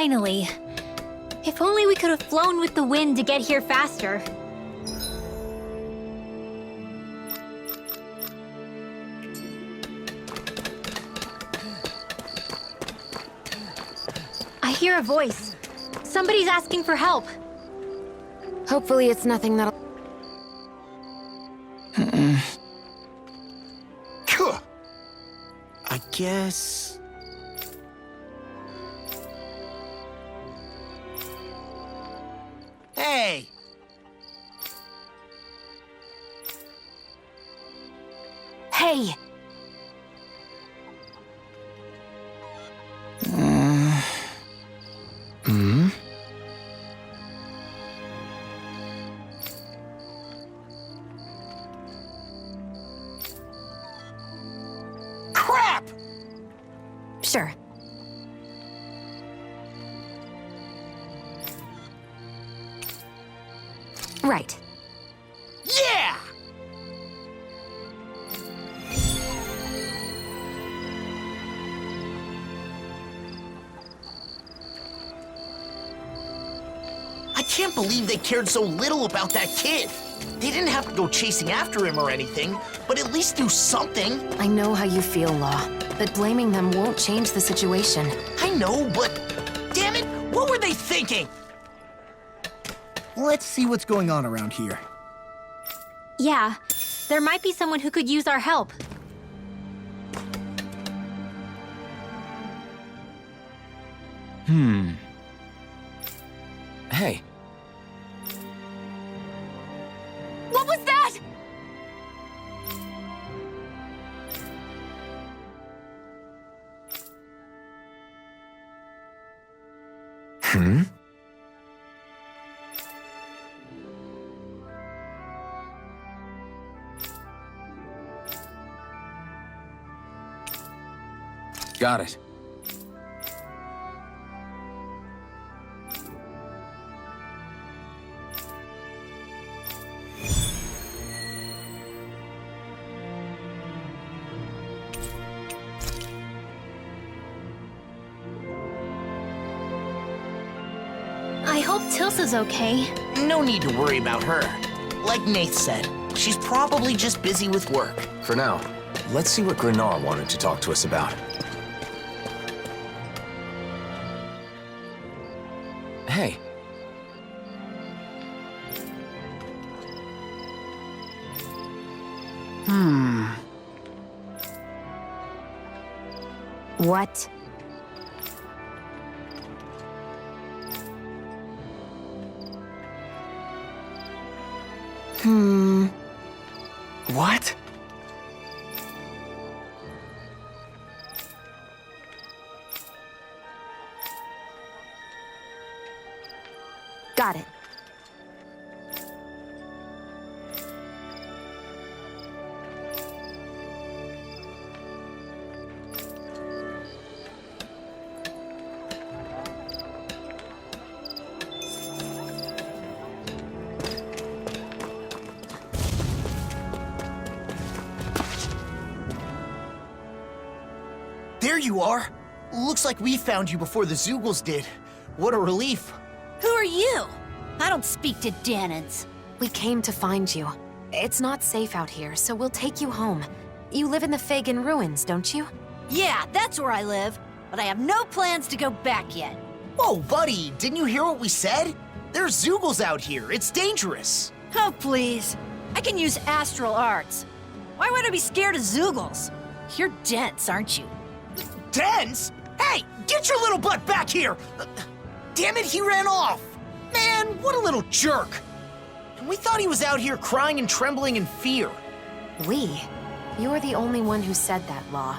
Finally. If only we could have flown with the wind to get here faster. I hear a voice. Somebody's asking for help. Hopefully it's nothing that'll... I guess... Hey! Hey! Crap! Sure. Right. Yeah! I can't believe they cared so little about that kid. They didn't have to go chasing after him or anything, but at least do something. I know how you feel, Law, but blaming them won't change the situation. I know, but damn it, what were they thinking? Let's see what's going on around here. Yeah, there might be someone who could use our help. Hey, What was that? got it. I hope Tilsa's okay. No need to worry about her. Like Nath said, she's probably just busy with work. For now, let's see what Renan wanted to talk to us about. Hey. What? What? Got it. There you are. Looks like we found you before the Zoogles did. What a relief. Who are you? I don't speak to Dahnans. We came to find you. It's not safe out here, so we'll take you home. You live in the Fagin ruins, don't you? Yeah, that's where I live, but I have no plans to go back yet. Whoa, buddy, didn't you hear what we said? There's Zoogles out here. It's dangerous. Oh, please. I can use astral arts. Why would I be scared of Zoogles? You're dense, aren't you? Dense? Hey, get your little butt back here! Damn it, he ran off! Man, what a little jerk! We thought he was out here crying and trembling in fear. We? You're the only one who said that, Law.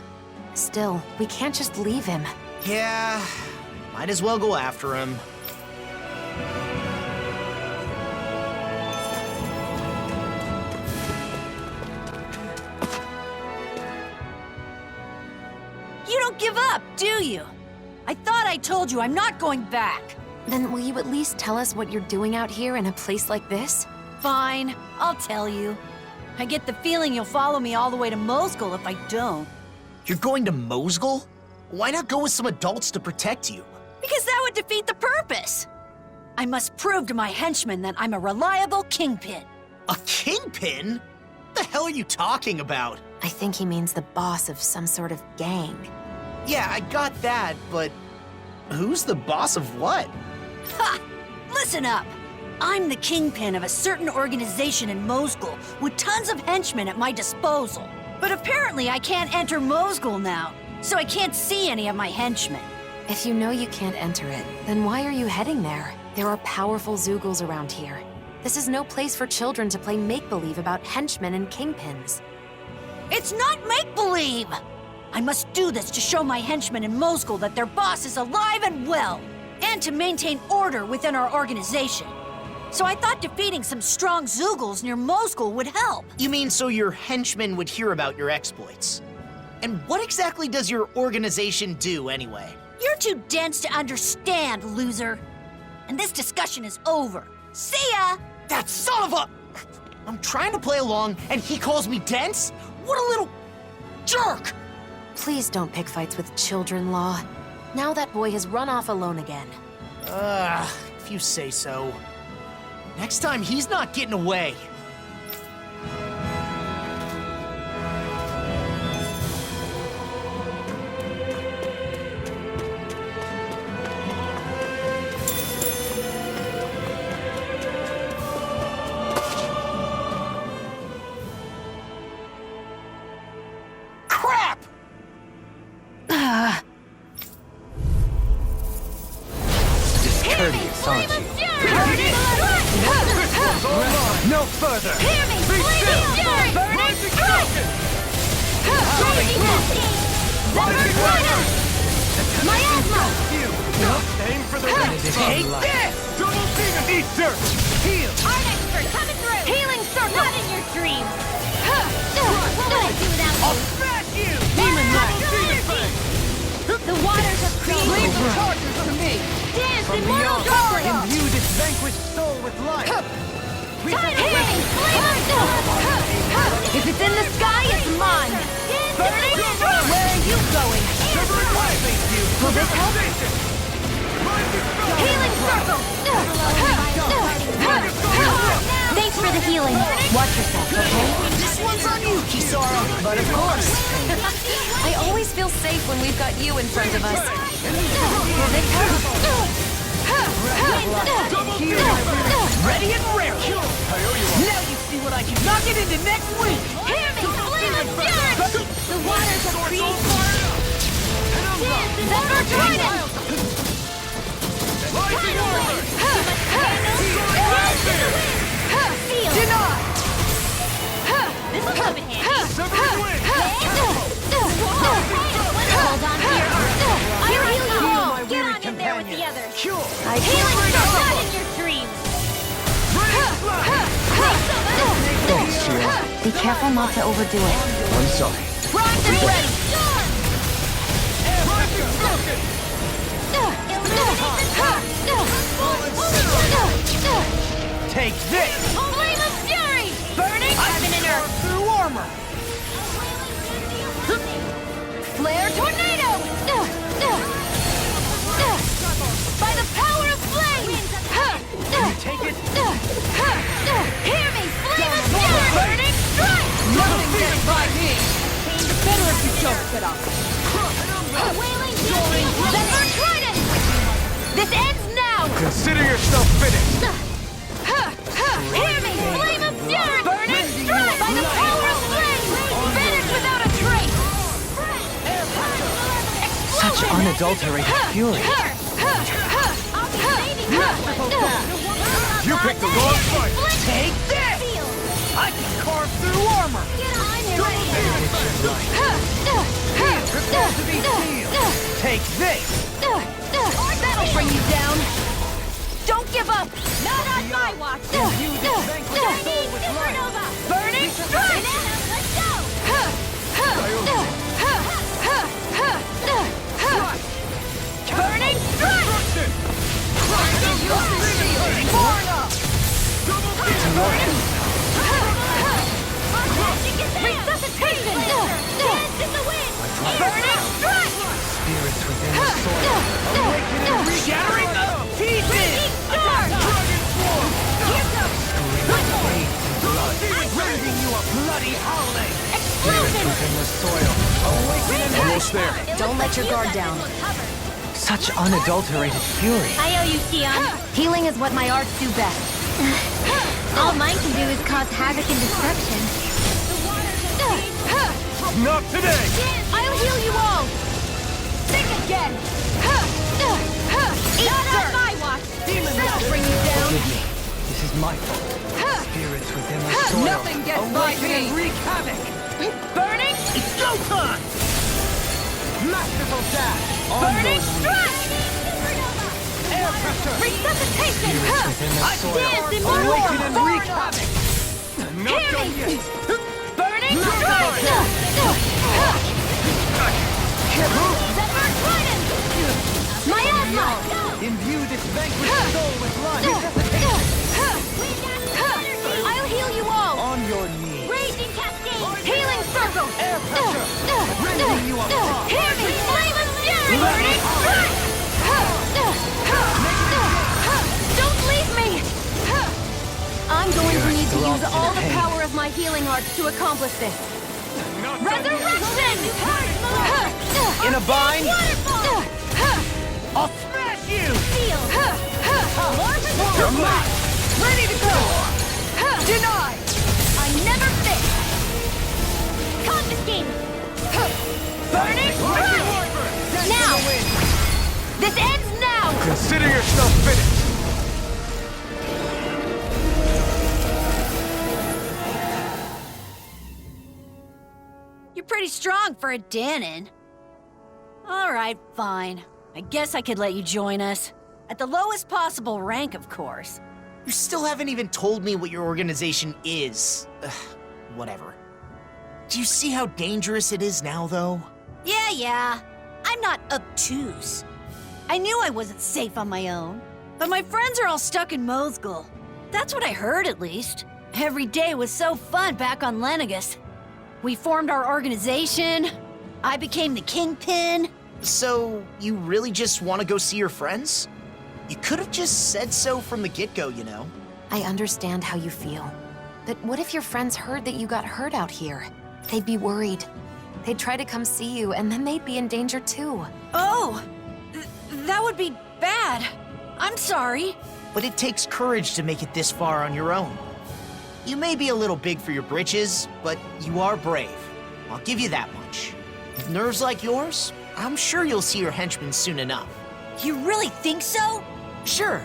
Still, we can't just leave him. Yeah, might as well go after him. You don't give up, do you? I thought I told you I'm not going back. Then will you at least tell us what you're doing out here in a place like this? Fine, I'll tell you. I get the feeling you'll follow me all the way to Mosgul if I don't. You're going to Mosgul? Why not go with some adults to protect you? Because that would defeat the purpose. I must prove to my henchmen that I'm a reliable kingpin. A kingpin? What the hell are you talking about? I think he means the boss of some sort of gang. Yeah, I got that, but who's the boss of what? Ha! Listen up! I'm the kingpin of a certain organization in Mosgul with tons of henchmen at my disposal. But apparently I can't enter Mosgul now, so I can't see any of my henchmen. If you know you can't enter it, then why are you heading there? There are powerful Zoogl's around here. This is no place for children to play make-believe about henchmen and kingpins. It's not make-believe! I must do this to show my henchmen in Mosgul that their boss is alive and well, and to maintain order within our organization. So I thought defeating some strong Zoogles near Mosgul would help. You mean so your henchmen would hear about your exploits? And what exactly does your organization do, anyway? You're too dense to understand, loser. And this discussion is over. See ya! That son of a... I'm trying to play along, and he calls me dense? What a little... jerk! Please don't pick fights with children, Law. Now that boy has run off alone again. If you say so. Next time, he's not getting away. Crap! Discourteous, aren't you? No further! Hear me! Burning strike! Miasma! Aim for the ring! Take this! Double demon! Eat dirt! Heal! Art expert coming through! Healing circle! Not in your dreams! What would I do without I'll you? smash you! Demon Knight! The waters of creation! charges to me! Dance, From immortal beyond, drawing! imbue this vanquished soul with life! If it's in the sky, it's mine! Burning strike! Where are you going? Will this help? Healing circle! Thanks for the healing. Watch yourself, okay? This one's on you, Kisara! But of course! I always feel safe when we've got you in front of us. Here they come. Ready and rare! Now you see what I can knock it into next week! Hear me! Flame of fury! The waters of creation! Zephyr Trident! Deny! This'll come in handy! Hold on to your arm! I'll heal you all! Get on in there with the others! I Healing can't circle! Not in your dreams! Thanks, Shiro. Be careful not to overdo it. I'm sorry. Primed and ready! Take this! Flame of fury! Burning heaven and earth! Through armor! Flare tornado! By the power of flame! Take it! Hear me! Flame of fury! Burning strike! Nothing gets by me! Better if you don't get off. Wailing Zephyr Trident! This ends now! Consider yourself finished! Hear me! Flame of fury! Burning strike! By the power of flame! Finish without a trace! Such unadulterated fury. You picked the wrong fight! Take this! I can carve through armor! Take this! That'll bring you down! Don't give up! Not on my watch! Supernova! Burning strike! Let's go! Burning strike! Resuscitation! Dance in the wind! Burning strike! Spirits within the soil. Awaken and there. Don't let your guard down. Such unadulterated fury. I owe you, Sion. Healing is what my arts do best. All mine can do is cause havoc and destruction. Not today! I'll heal you all! Think again! Not on my watch! Demons will bring you down! Forgive me. This is my fault. Spirits within the soil. Nothing gets by Awaken me! and wreak havoc! Burning! It's go time! Masterful dash! On Burning those strike! air pressure! Resuscitation! Spirits within the I soil. dance in my Awaken roar! and wreak havoc! Not Hear done me! yet! Burning Masterful strike! dash! Zephyr Trident! Miasma! Imbue this vanquished soul with life! I'll heal you all! On your knees! Raging Cascade! Healing Circle! Air pressure! Rending you apart! Hear me! Flame of Fury! Burning Strike! Don't leave me! I'm going to need to use all the power of my healing arts to accomplish this. Not done yet. Resurrection! In a bind? Waterfall! I'll smash you! Seal! You're mine! Ready to go! Denied! I never fit! Confiscate! Burning Strike! Now! This ends now! Consider yourself finished! You're pretty strong for a Dahnan. All right, fine. I guess I could let you join us. At the lowest possible rank, of course. You still haven't even told me what your organization is. Ugh, whatever. Do you see how dangerous it is now, though? Yeah. I'm not obtuse. I knew I wasn't safe on my own. But my friends are all stuck in Mosgul. That's what I heard, at least. Every day was so fun back on Lenegus. We formed our organization. I became the kingpin. So, you really just want to go see your friends? You could have just said so from the get-go, you know? I understand how you feel. But what if your friends heard that you got hurt out here? They'd be worried. They'd try to come see you, and then they'd be in danger too. Oh, that would be bad. I'm sorry. But it takes courage to make it this far on your own. You may be a little big for your britches, but you are brave. I'll give you that much. With nerves like yours, I'm sure you'll see your henchmen soon enough. You really think so? Sure.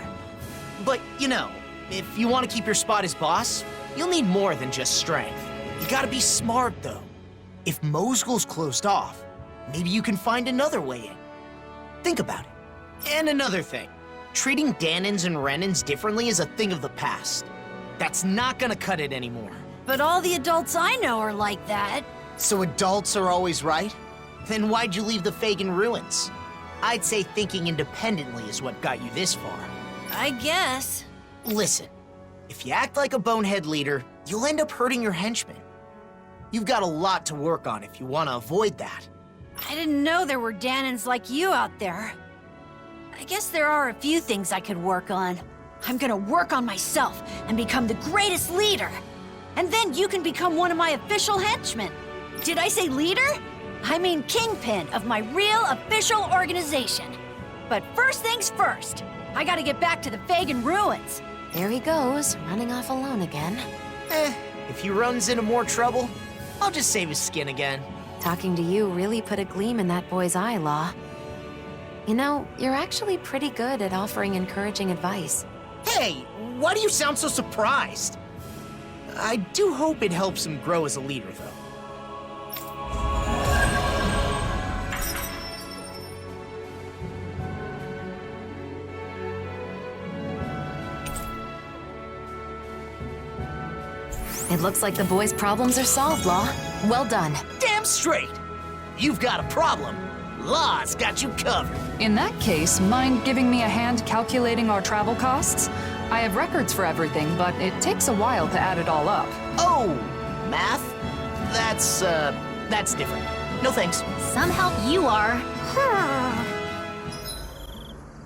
But, you know, if you want to keep your spot as boss, you'll need more than just strength. You gotta be smart, though. If Mosgul's closed off, maybe you can find another way in. Think about it. And another thing. Treating Dahnans and Renans differently is a thing of the past. That's not gonna cut it anymore. But all the adults I know are like that. So adults are always right? Then why'd you leave the Fagin ruins? I'd say thinking independently is what got you this far. I guess. Listen, if you act like a bonehead leader, you'll end up hurting your henchmen. You've got a lot to work on if you want to avoid that. I didn't know there were Dahnans like you out there. I guess there are a few things I could work on. I'm gonna work on myself and become the greatest leader. And then you can become one of my official henchmen. Did I say leader? I mean kingpin of my real official organization. But first things first, I gotta get back to the Fagin ruins. There he goes, running off alone again. If he runs into more trouble, I'll just save his skin again. Talking to you really put a gleam in that boy's eye, Law. You know, you're actually pretty good at offering encouraging advice. Hey, why do you sound so surprised? I do hope it helps him grow as a leader, though. It looks like the boy's problems are solved, Law. Well done. Damn straight! You've got a problem. Law's got you covered. In that case, mind giving me a hand calculating our travel costs? I have records for everything, but it takes a while to add it all up. Oh, math? That's different. No thanks. Some help you are.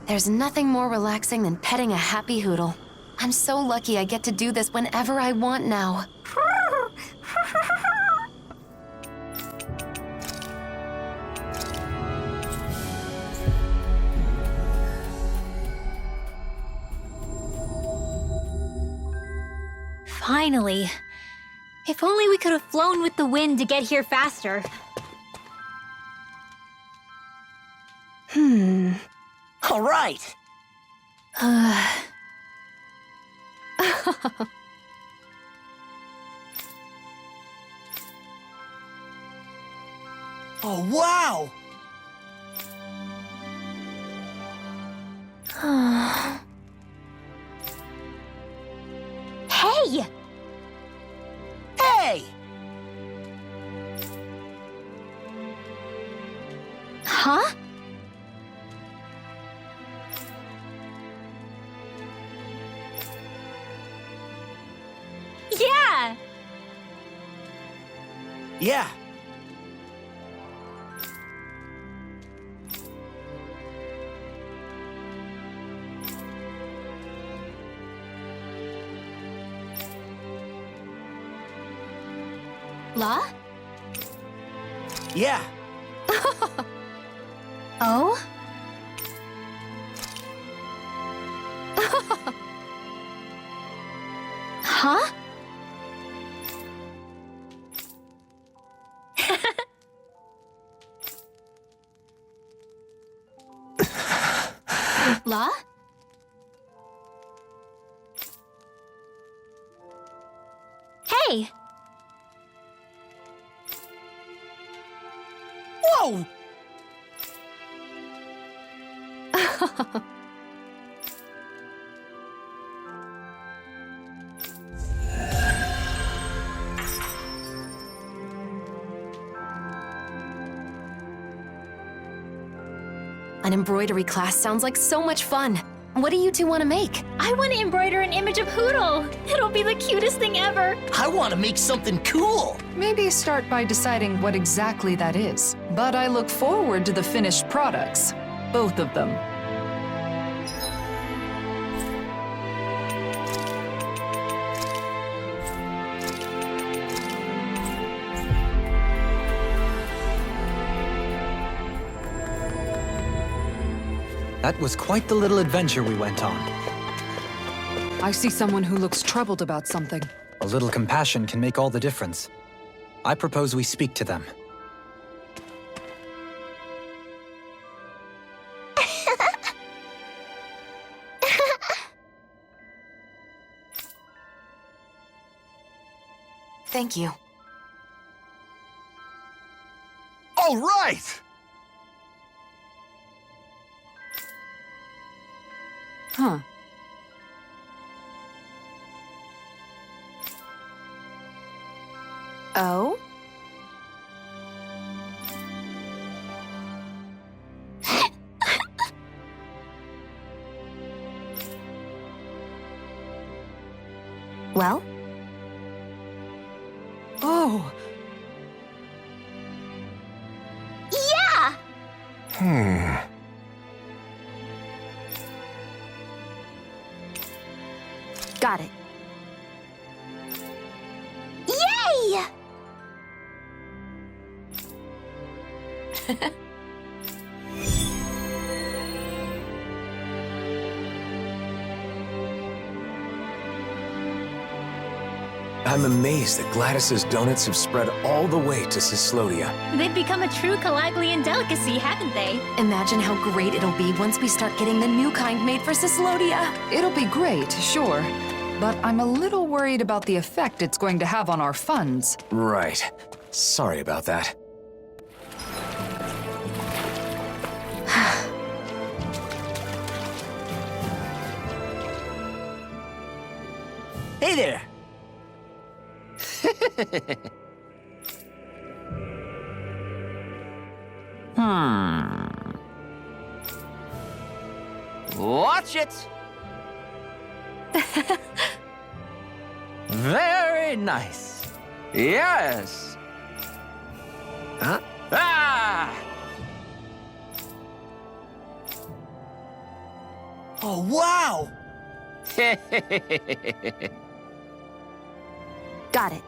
There's nothing more relaxing than petting a happy hoodle. I'm so lucky I get to do this whenever I want now. Finally. If only we could have flown with the wind to get here faster. All right. Oh, wow! Hey! Hey! Huh? Yeah! Yeah. La? Yeah. Oh? Huh? La? Hey! Whoa! An embroidery class sounds like so much fun. What do you two want to make? I want to embroider an image of Hootle. It'll be the cutest thing ever. I want to make something cool. Maybe start by deciding what exactly that is. But I look forward to the finished products. Both of them. That was quite the little adventure we went on. I see someone who looks troubled about something. A little compassion can make all the difference. I propose we speak to them. Thank you. All right! Huh. Oh? Well? Oh! Yeah! Got it. Yay! I'm amazed that Gladys's donuts have spread all the way to Cislodia. They've become a true Calaglian delicacy, haven't they? Imagine how great it'll be once we start getting the new kind made for Cislodia. It'll be great, sure. But I'm a little worried about the effect it's going to have on our funds. Right. Sorry about that. Hey there! Watch it! Very nice. Yes. Huh? Ah! Oh, wow! Got it.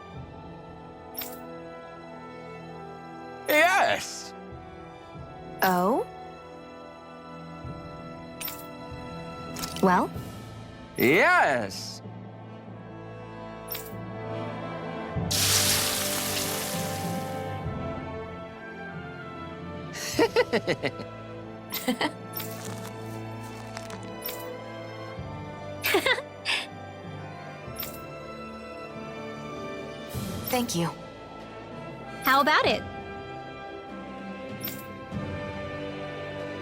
Yes. Oh? Well? Yes. Thank you. How about it?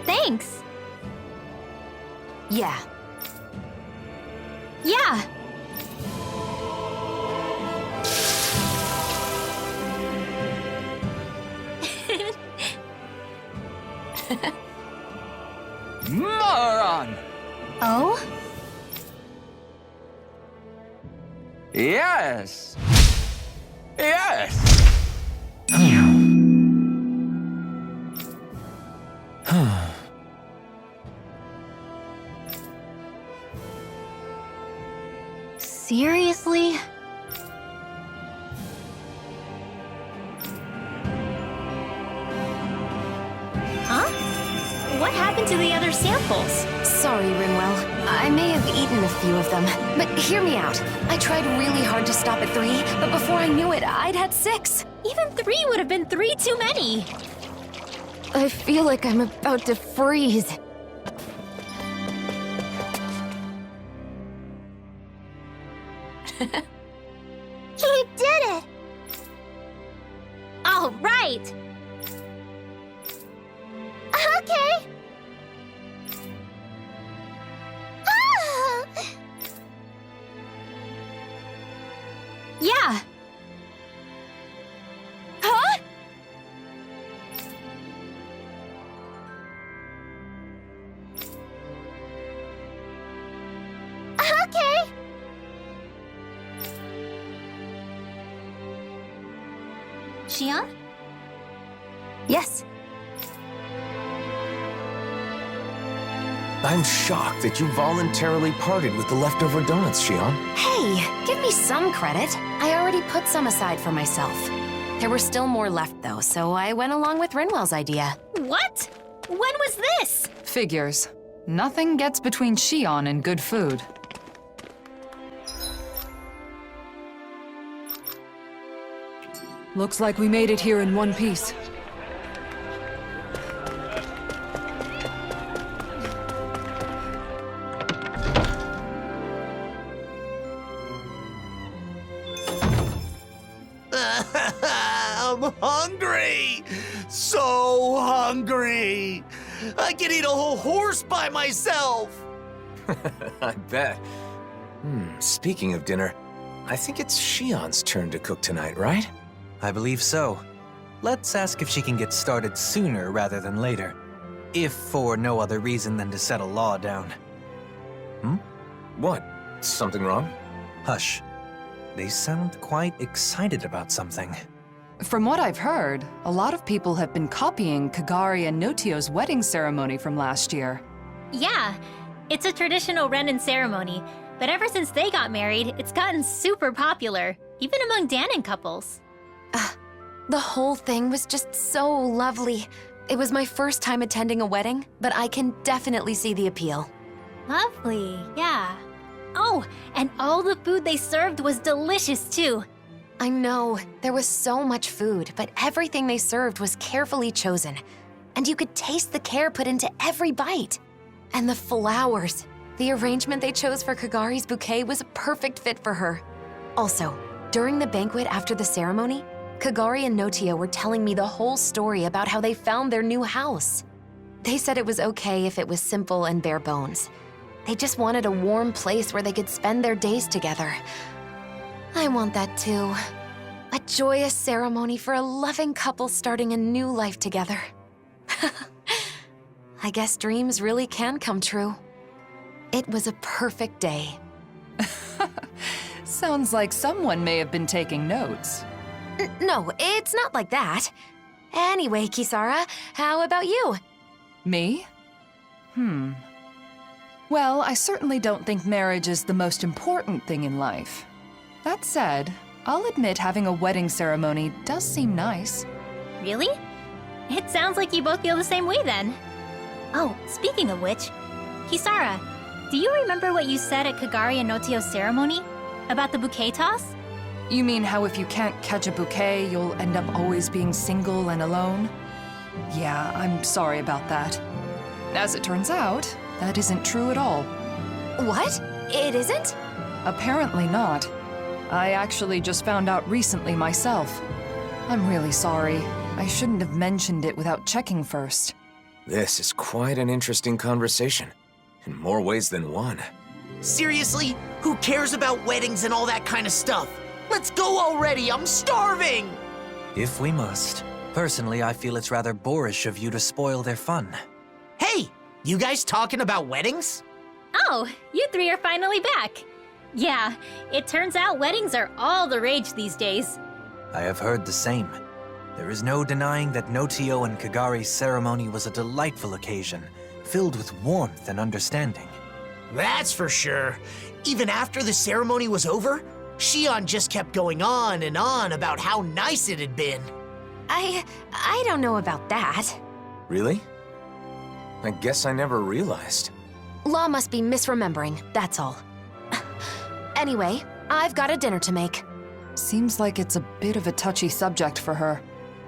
Thanks. Yeah. Yeah. Moron! Oh? Yes! Yes! Seriously? Huh? What happened to the other samples? Sorry, Rinwell. I may have eaten a few of them, but hear me out. I tried really hard to stop at 3, but before I knew it, I'd had 6. Even 3 would have been 3 too many. I feel like I'm about to freeze. He did it! All right! Okay! Ah! Yeah! Huh? Okay! Xion? Yes. I'm shocked that you voluntarily parted with the leftover donuts, Xion. Hey, give me some credit. I already put some aside for myself. There were still more left, though, so I went along with Rinwell's idea. What? When was this? Figures. Nothing gets between Xion and good food. Looks like we made it here in one piece. I'm hungry! So hungry! I can eat a whole horse by myself! I bet. Speaking of dinner, I think it's Xion's turn to cook tonight, right? I believe so. Let's ask if she can get started sooner rather than later. If for no other reason than to set a law down. What? Something wrong? Hush. They sound quite excited about something. From what I've heard, a lot of people have been copying Kagari and Notio's wedding ceremony from last year. Yeah, it's a traditional Renan ceremony, but ever since they got married, it's gotten super popular, even among Dahnan couples. The whole thing was just so lovely. It was my first time attending a wedding, but I can definitely see the appeal. Lovely, yeah. Oh, and all the food they served was delicious too. I know, there was so much food, but everything they served was carefully chosen. And you could taste the care put into every bite. And the flowers. The arrangement they chose for Kagari's bouquet was a perfect fit for her. Also, during the banquet after the ceremony, Kagari and Notio were telling me the whole story about how they found their new house. They said it was okay if it was simple and bare bones. They just wanted a warm place where they could spend their days together. I want that too. A joyous ceremony for a loving couple starting a new life together. I guess dreams really can come true. It was a perfect day. Sounds like someone may have been taking notes. No, it's not like that. Anyway, Kisara, how about you? Me? Well, I certainly don't think marriage is the most important thing in life. That said, I'll admit having a wedding ceremony does seem nice. Really? It sounds like you both feel the same way then. Oh, speaking of which, Kisara, do you remember what you said at Kagari and Notio's ceremony? About the bouquet toss? You mean how if you can't catch a bouquet, you'll end up always being single and alone? Yeah, I'm sorry about that. As it turns out, that isn't true at all. What? It isn't? Apparently not. I actually just found out recently myself. I'm really sorry. I shouldn't have mentioned it without checking first. This is quite an interesting conversation, in more ways than one. Seriously? Who cares about weddings and all that kind of stuff? Let's go already, I'm starving! If we must. Personally, I feel it's rather boorish of you to spoil their fun. Hey, you guys talking about weddings? Oh, you three are finally back. Yeah, it turns out weddings are all the rage these days. I have heard the same. There is no denying that Notio and Kagari's ceremony was a delightful occasion, filled with warmth and understanding. That's for sure. Even after the ceremony was over, Shion just kept going on and on about how nice it had been. I don't know about that. Really? I guess I never realized. Law must be misremembering, that's all. Anyway, I've got a dinner to make. Seems like it's a bit of a touchy subject for her.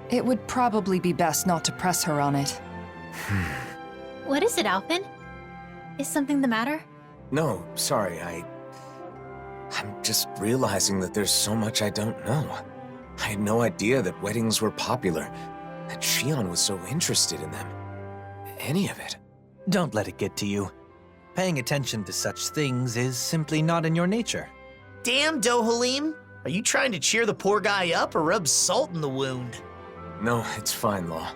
It would probably be best not to press her on it. What is it, Alphen? Is something the matter? No, sorry, I'm just realizing that there's so much I don't know. I had no idea that weddings were popular, that Shion was so interested in them. Any of it. Don't let it get to you. Paying attention to such things is simply not in your nature. Damn, Dohalim. Are you trying to cheer the poor guy up or rub salt in the wound? No, it's fine, Law.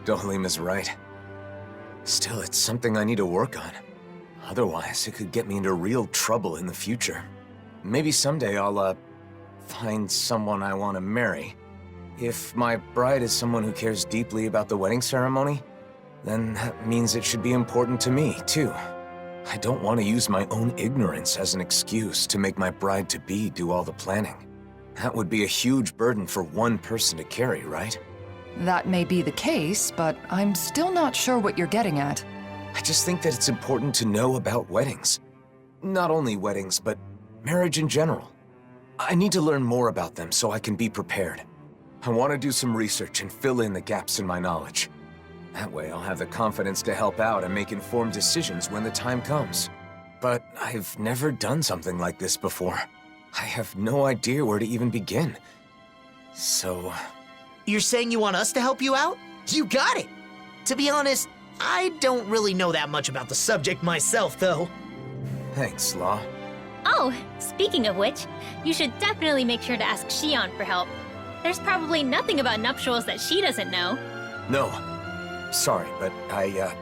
Dohalim is right. Still, it's something I need to work on. Otherwise, it could get me into real trouble in the future. Maybe someday I'll, find someone I want to marry. If my bride is someone who cares deeply about the wedding ceremony, then that means it should be important to me, too. I don't want to use my own ignorance as an excuse to make my bride-to-be do all the planning. That would be a huge burden for one person to carry, right? That may be the case, but I'm still not sure what you're getting at. I just think that it's important to know about weddings. Not only weddings, but marriage in general. I need to learn more about them so I can be prepared. I want to do some research and fill in the gaps in my knowledge. That way I'll have the confidence to help out and make informed decisions when the time comes. But I've never done something like this before. I have no idea where to even begin. So... You're saying you want us to help you out? You got it! To be honest, I don't really know that much about the subject myself, though. Thanks, Law. Oh, speaking of which, you should definitely make sure to ask Shion for help. There's probably nothing about nuptials that she doesn't know. No. Sorry, but I,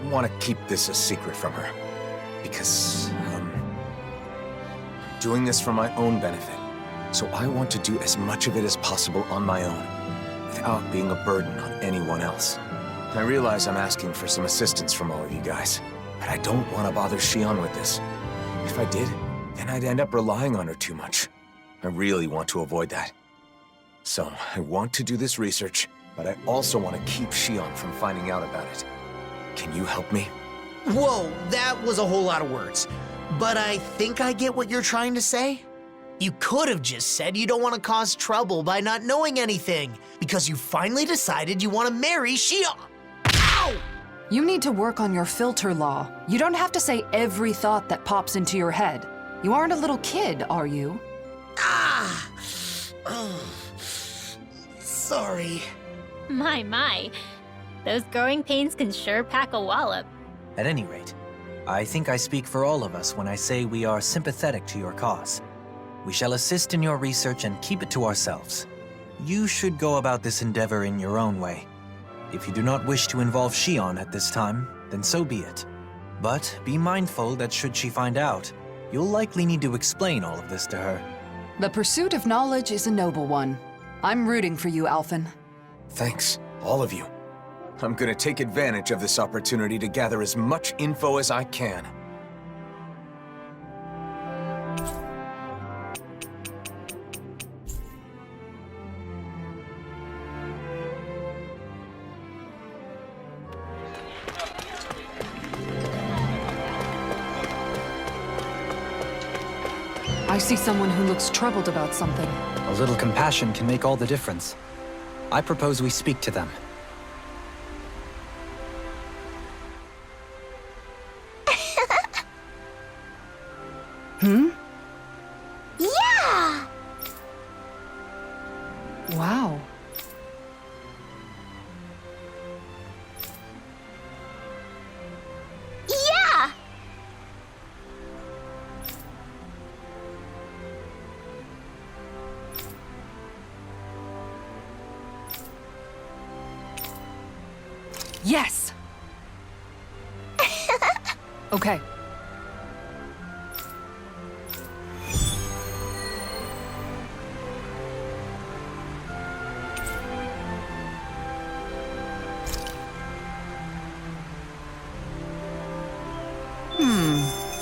want to keep this a secret from her. Because, doing this for my own benefit. So I want to do as much of it as possible on my own, without being a burden on anyone else. I realize I'm asking for some assistance from all of you guys, but I don't want to bother Shion with this. If I did, then I'd end up relying on her too much. I really want to avoid that. So, I want to do this research, but I also want to keep Shion from finding out about it. Can you help me? Whoa, that was a whole lot of words. But I think I get what you're trying to say. You could have just said you don't want to cause trouble by not knowing anything, because you finally decided you want to marry Shion. Ow! You need to work on your filter, Law. You don't have to say every thought that pops into your head. You aren't a little kid, are you? Ah! Oh. Sorry. My. Those growing pains can sure pack a wallop. At any rate, I think I speak for all of us when I say we are sympathetic to your cause. We shall assist in your research and keep it to ourselves. You should go about this endeavor in your own way. If you do not wish to involve Shion at this time, then so be it. But be mindful that should she find out, you'll likely need to explain all of this to her. The pursuit of knowledge is a noble one. I'm rooting for you, Alphen. Thanks, all of you. I'm gonna take advantage of this opportunity to gather as much info as I can. I see someone who looks troubled about something. A little compassion can make all the difference. I propose we speak to them. Yeah! Wow. Yeah! Yes! Okay.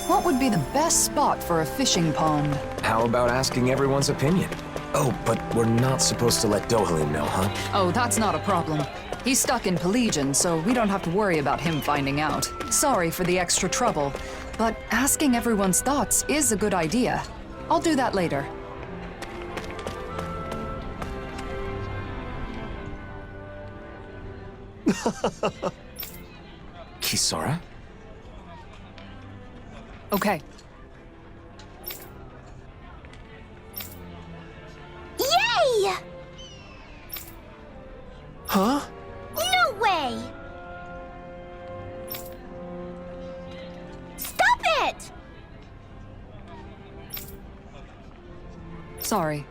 What would be the best spot for a fishing pond? How about asking everyone's opinion? Oh, but we're not supposed to let Dohalim know, huh? Oh, that's not a problem. He's stuck in Pelagian, so we don't have to worry about him finding out. Sorry for the extra trouble, but asking everyone's thoughts is a good idea. I'll do that later. Kisara? Okay. Yay! Huh? No way! Stop it! Sorry.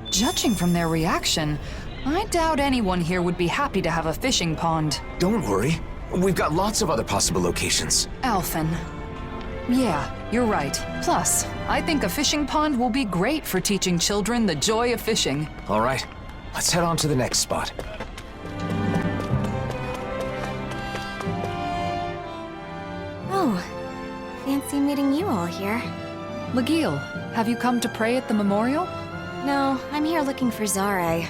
Judging from their reaction, I doubt anyone here would be happy to have a fishing pond. Don't worry. We've got lots of other possible locations. Alphen. Yeah, you're right. Plus, I think a fishing pond will be great for teaching children the joy of fishing. All right, let's head on to the next spot. Oh, fancy meeting you all here. Legil, have you come to pray at the memorial? No, I'm here looking for Zare.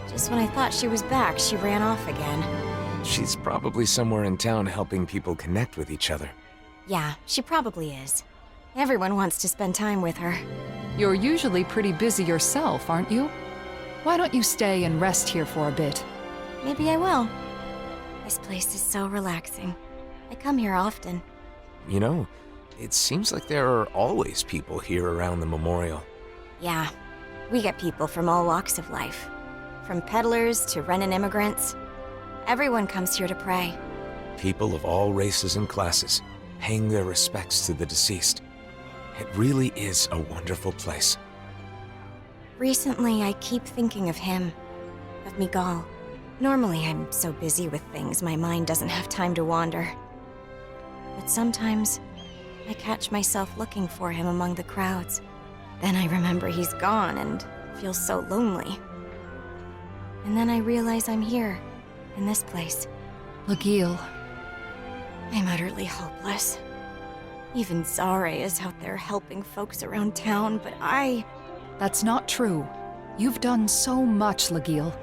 Just when I thought she was back, she ran off again. She's probably somewhere in town helping people connect with each other. Yeah, she probably is. Everyone wants to spend time with her. You're usually pretty busy yourself, aren't you? Why don't you stay and rest here for a bit? Maybe I will. This place is so relaxing. I come here often. You know, it seems like there are always people here around the memorial. Yeah, we get people from all walks of life. From peddlers to Renan immigrants. Everyone comes here to pray. People of all races and classes, paying their respects to the deceased. It really is a wonderful place. Recently, I keep thinking of him. Of Miguel. Normally, I'm so busy with things, my mind doesn't have time to wander. But sometimes, I catch myself looking for him among the crowds. Then I remember he's gone and feel so lonely. And then I realize I'm here, in this place. Legil, I'm utterly hopeless. Even Zare is out there helping folks around town, but that's not true. You've done so much, Legil.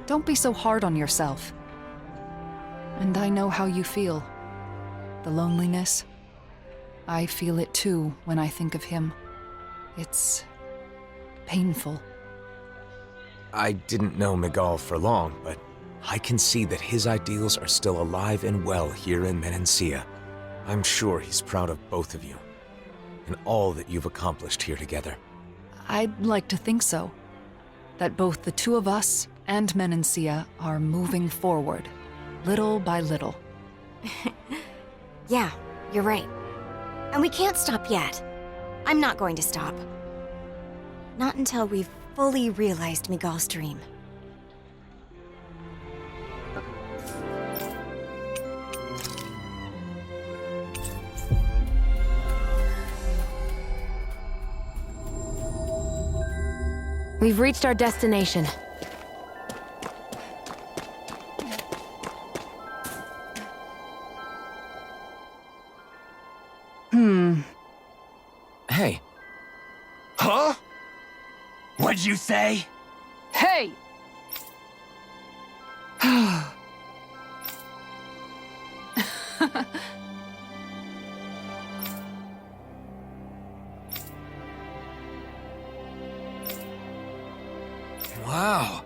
Don't be so hard on yourself. And I know how you feel. The loneliness. I feel it too when I think of him. It's painful. I didn't know Miguel for long, but I can see that his ideals are still alive and well here in Menancia. I'm sure he's proud of both of you, and all that you've accomplished here together. I'd like to think so. That both the two of us and Menancia are moving forward, little by little. yeah, you're right. And we can't stop yet. I'm not going to stop. Not until we've fully realized Miguel's dream. We've reached our destination. Hey. Huh? What'd you say? Hey! Wow.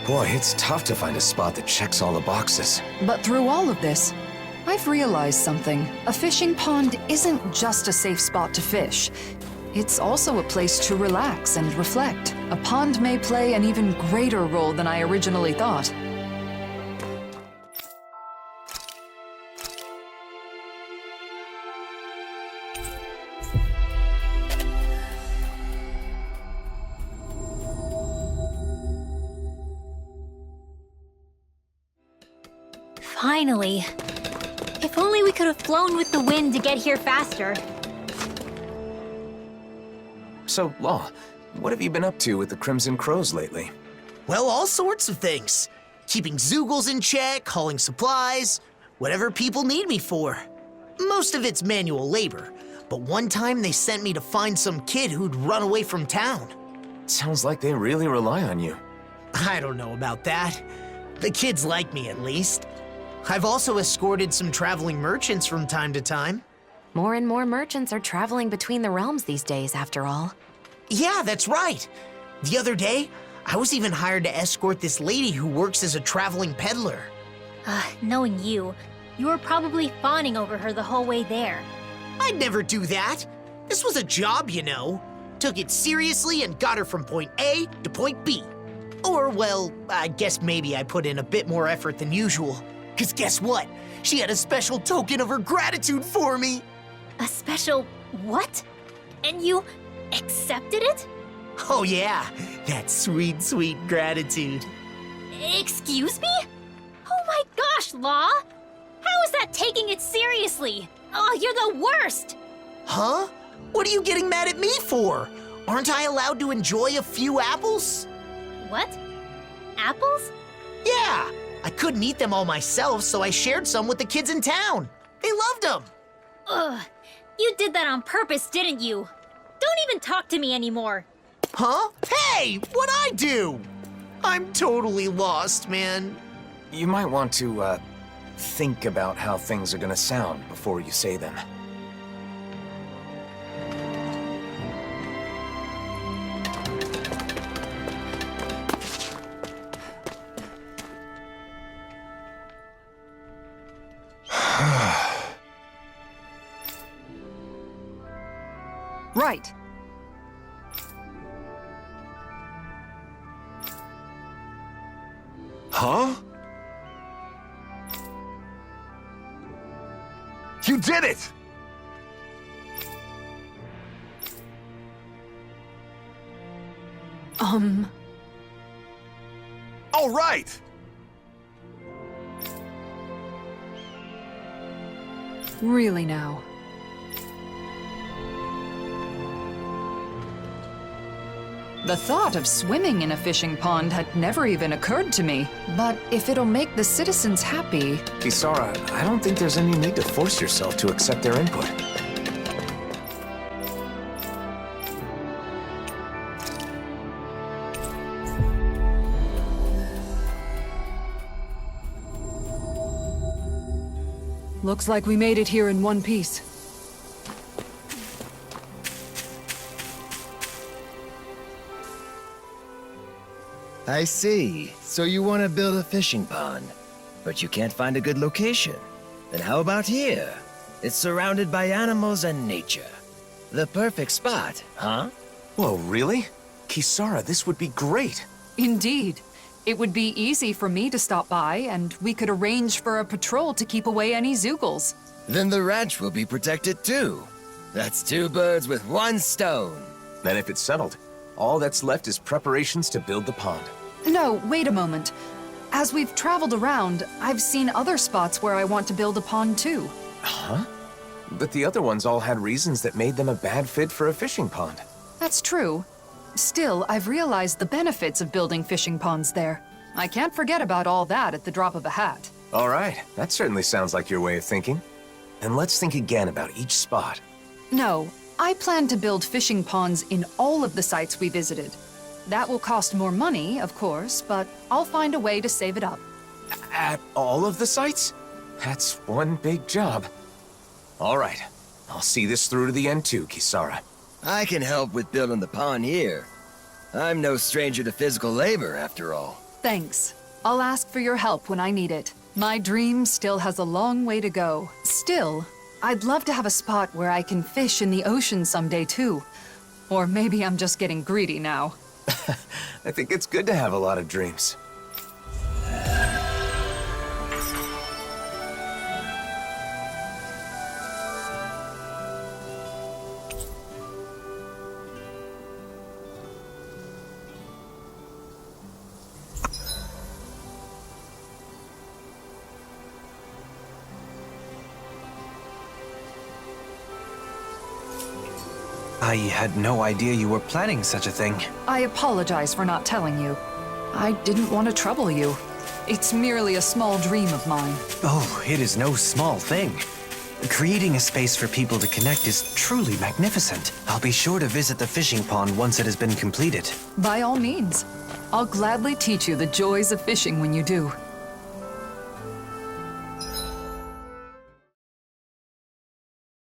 Boy, it's tough to find a spot that checks all the boxes. But through all of this, I've realized something. A fishing pond isn't just a safe spot to fish. It's also a place to relax and reflect. A pond may play an even greater role than I originally thought. Finally. If only we could have flown with the wind to get here faster. So, Law, what have you been up to with the Crimson Crows lately? Well, all sorts of things. Keeping Zoogles in check, hauling supplies, whatever people need me for. Most of it's manual labor, but one time they sent me to find some kid who'd run away from town. Sounds like they really rely on you. I don't know about that. The kids like me, at least. I've also escorted some traveling merchants from time to time. More and more merchants are traveling between the realms these days, after all. Yeah, that's right. The other day, I was even hired to escort this lady who works as a traveling peddler. Knowing you were probably fawning over her the whole way there. I'd never do that. This was a job, you know. Took it seriously and got her from point A to point B. Or, well, I guess maybe I put in a bit more effort than usual. 'Cause guess what? She had a special token of her gratitude for me. A special what? And you accepted it? Oh yeah, that sweet, sweet gratitude. Excuse me? Oh my gosh, Law! How is that taking it seriously? Oh, you're the worst! Huh? What are you getting mad at me for? Aren't I allowed to enjoy a few apples? What? Apples? Yeah, I couldn't eat them all myself, so I shared some with the kids in town. They loved them. Ugh, you did that on purpose, didn't you? Don't even talk to me anymore. Huh? Hey, what'd I do? I'm totally lost, man. You might want to, think about how things are gonna sound before you say them. Right. Huh? You did it! All right! Really now. The thought of swimming in a fishing pond had never even occurred to me. But if it'll make the citizens happy... Kisara, I don't think there's any need to force yourself to accept their input. Looks like we made it here in one piece. I see. So you want to build a fishing pond, but you can't find a good location. Then how about here? It's surrounded by animals and nature. The perfect spot, huh? Whoa, really? Kisara, this would be great. Indeed. It would be easy for me to stop by, and we could arrange for a patrol to keep away any Zoogles. Then the ranch will be protected too. That's two birds with one stone. Then if it's settled, all that's left is preparations to build the pond. No, wait a moment. As we've traveled around, I've seen other spots where I want to build a pond too. Huh? But the other ones all had reasons that made them a bad fit for a fishing pond. That's true. Still, I've realized the benefits of building fishing ponds there. I can't forget about all that at the drop of a hat. All right, that certainly sounds like your way of thinking. And let's think again about each spot. No, I plan to build fishing ponds in all of the sites we visited. That will cost more money, of course, but I'll find a way to save it up. At all of the sites? That's one big job. All right. I'll see this through to the end too, Kisara. I can help with building the pond here. I'm no stranger to physical labor, after all. Thanks. I'll ask for your help when I need it. My dream still has a long way to go. Still, I'd love to have a spot where I can fish in the ocean someday too. Or maybe I'm just getting greedy now. I think it's good to have a lot of dreams. I had no idea you were planning such a thing. I apologize for not telling you. I didn't want to trouble you. It's merely a small dream of mine. Oh, it is no small thing. Creating a space for people to connect is truly magnificent. I'll be sure to visit the fishing pond once it has been completed. By all means. I'll gladly teach you the joys of fishing when you do.